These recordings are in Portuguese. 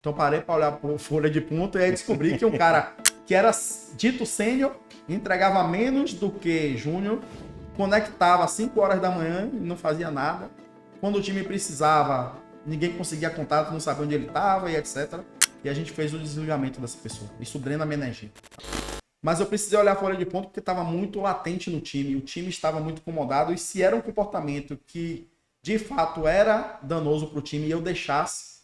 Então parei para olhar por folha de ponto e aí descobri que um cara que era dito sênior, entregava menos do que júnior, conectava às 5 horas da manhã e não fazia nada. Quando o time precisava, ninguém conseguia contato, não sabia onde ele estava e etc. E a gente fez o desligamento dessa pessoa. Isso drena a minha energia. Mas eu precisei olhar a folha de ponto porque estava muito latente no time. O time estava muito incomodado. E se era um comportamento que, de fato, era danoso para o time e eu deixasse,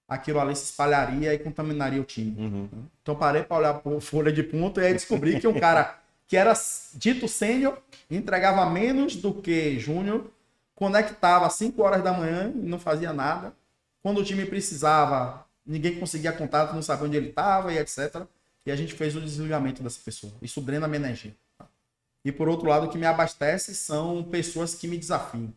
aquilo ali se espalharia e contaminaria o time. Então parei para olhar por folha de ponto e aí descobri que um cara que era dito sênior, entregava menos do que júnior, conectava às 5 horas da manhã e não fazia nada. Quando o time precisava, ninguém conseguia contato, não sabia onde ele estava e etc. E a gente fez o desligamento dessa pessoa. Isso drena a minha energia. E por outro lado, o que me abastece são pessoas que me desafiam.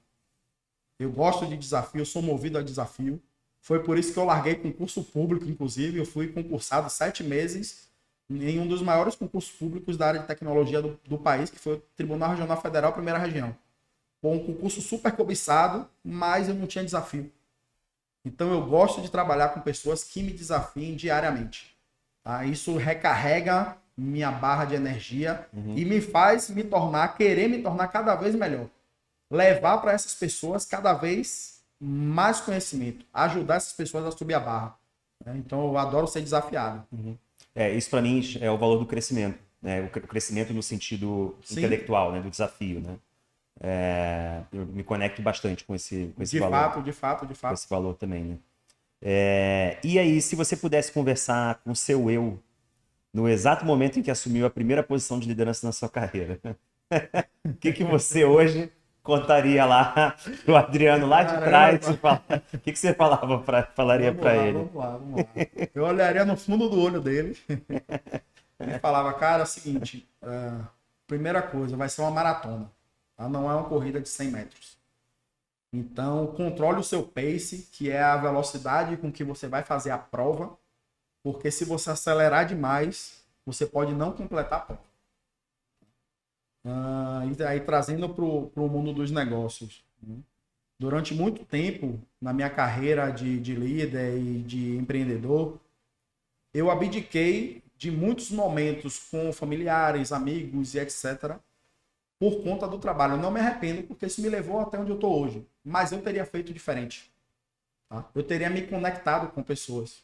Eu gosto de desafio, eu sou movido a desafio. Foi por isso que eu larguei concurso público, inclusive. Eu fui concursado 7 meses em um dos maiores concursos públicos da área de tecnologia do país, que foi o Tribunal Regional Federal, primeira região. Foi um concurso super cobiçado, mas eu não tinha desafio. Então eu gosto de trabalhar com pessoas que me desafiem diariamente. Tá? Isso recarrega minha barra de energia e me faz querer me tornar cada vez melhor. Levar para essas pessoas cada vez mais conhecimento. Ajudar essas pessoas a subir a barra. Então eu adoro ser desafiado. Isso para mim é o valor do crescimento. Né? O crescimento no sentido intelectual, né? Do desafio. Né? Eu me conecto bastante com esse valor. De fato. Com esse valor também, né? E aí, se você pudesse conversar com o seu eu no exato momento em que assumiu a primeira posição de liderança na sua carreira, o que você hoje contaria lá pro Adriano lá de trás? O que você falaria para ele? Vamos lá. Eu olharia no fundo do olho dele e falava, cara, é o seguinte, primeira coisa, vai ser uma maratona, tá? Não é uma corrida de 100 metros. Então, controle o seu pace, que é a velocidade com que você vai fazer a prova, porque se você acelerar demais, você pode não completar a prova. E aí, trazendo para o mundo dos negócios. Durante muito tempo, na minha carreira de líder e de empreendedor, eu abdiquei de muitos momentos com familiares, amigos e etc., por conta do trabalho. Eu não me arrependo, porque isso me levou até onde eu estou hoje. Mas eu teria feito diferente. Tá? Eu teria me conectado com pessoas.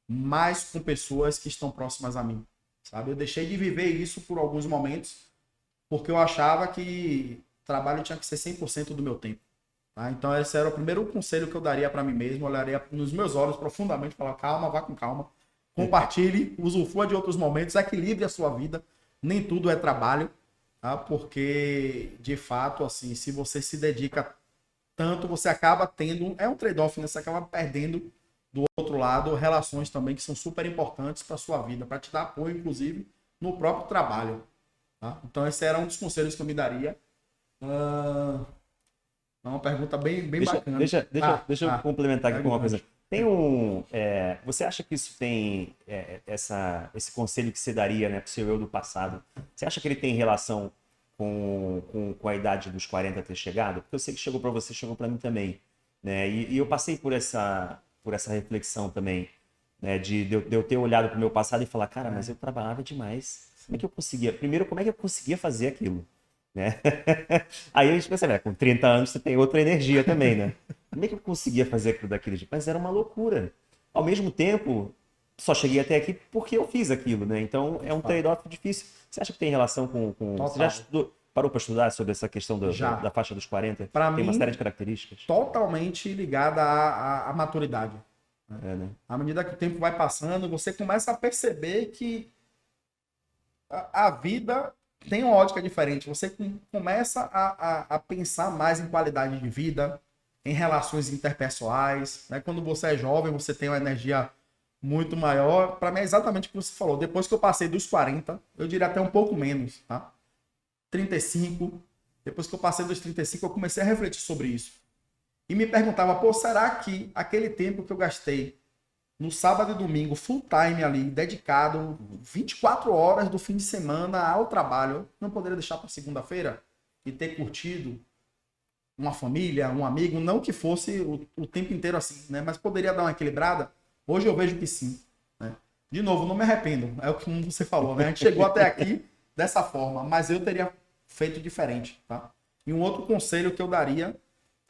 Mais com pessoas que estão próximas a mim. Sabe? Eu deixei de viver isso por alguns momentos, porque eu achava que trabalho tinha que ser 100% do meu tempo. Tá? Então esse era o primeiro conselho que eu daria para mim mesmo. Eu olharia nos meus olhos profundamente e falar, calma, vá com calma. Compartilhe, usufrua de outros momentos, equilibre a sua vida. Nem tudo é trabalho. Tá? Porque, de fato, assim, se você se dedica tanto, você acaba tendo... É um trade-off, né? Você acaba perdendo, do outro lado, relações também que são super importantes para a sua vida, para te dar apoio, inclusive, no próprio trabalho. Tá? Então, esse era um dos conselhos que eu me daria. É uma pergunta bem bacana. Deixa eu complementar aqui com uma coisa. Tem você acha que isso tem esse conselho que você daria, né, para o seu eu do passado? Você acha que ele tem relação com a idade dos 40 ter chegado? Porque eu sei que chegou para você, chegou para mim também, né? E eu passei por essa reflexão também, né, de eu ter olhado para o meu passado e falar, cara, mas eu trabalhava demais. Como é que eu conseguia? Primeiro, como é que eu conseguia fazer aquilo? Né? Aí a gente pensa, com 30 anos você tem outra energia também, né? Como é que eu conseguia fazer aquilo daquele jeito? Mas era uma loucura. Ao mesmo tempo, só cheguei até aqui porque eu fiz aquilo, né? Então é um trade-off difícil. Você acha que tem relação com... Você já parou para estudar sobre essa questão da faixa dos 40? Pra tem mim, uma série de características. Totalmente ligada à maturidade. Né? À medida que o tempo vai passando, você começa a perceber que a vida tem uma ótica diferente. Você começa a pensar mais em qualidade de vida, em relações interpessoais. Né? Quando você é jovem, você tem uma energia muito maior. Para mim é exatamente o que você falou. Depois que eu passei dos 40, eu diria até um pouco menos. Tá? 35. Depois que eu passei dos 35, eu comecei a refletir sobre isso. E me perguntava, será que aquele tempo que eu gastei no sábado e domingo, full time ali, dedicado 24 horas do fim de semana ao trabalho, não poderia deixar para segunda-feira e ter curtido uma família, um amigo, não que fosse o tempo inteiro assim, né? Mas poderia dar uma equilibrada. Hoje eu vejo que sim, né? De novo, não me arrependo, é o que você falou, né? A gente chegou até aqui dessa forma, mas eu teria feito diferente, tá? E um outro conselho que eu daria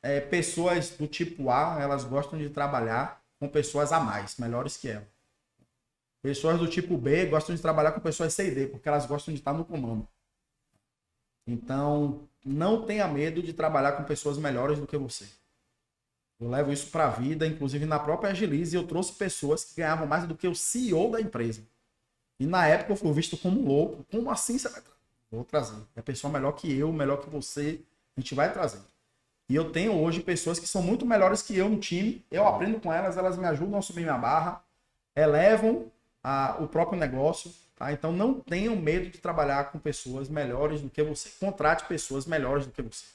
é pessoas do tipo A, elas gostam de trabalhar com pessoas a mais, melhores que ela. Pessoas do tipo B gostam de trabalhar com pessoas C e D, porque elas gostam de estar no comando. Então, não tenha medo de trabalhar com pessoas melhores do que você. Eu levo isso para a vida, inclusive na própria Agilize, eu trouxe pessoas que ganhavam mais do que o CEO da empresa. E na época eu fui visto como louco. Como assim você vai trazer? Vou trazer. É pessoa melhor que eu, melhor que você, a gente vai trazer. E eu tenho hoje pessoas que são muito melhores que eu no time, eu aprendo com elas, elas me ajudam a subir minha barra, elevam o próprio negócio, tá? Então não tenham medo de trabalhar com pessoas melhores do que você. Contrate pessoas melhores do que você.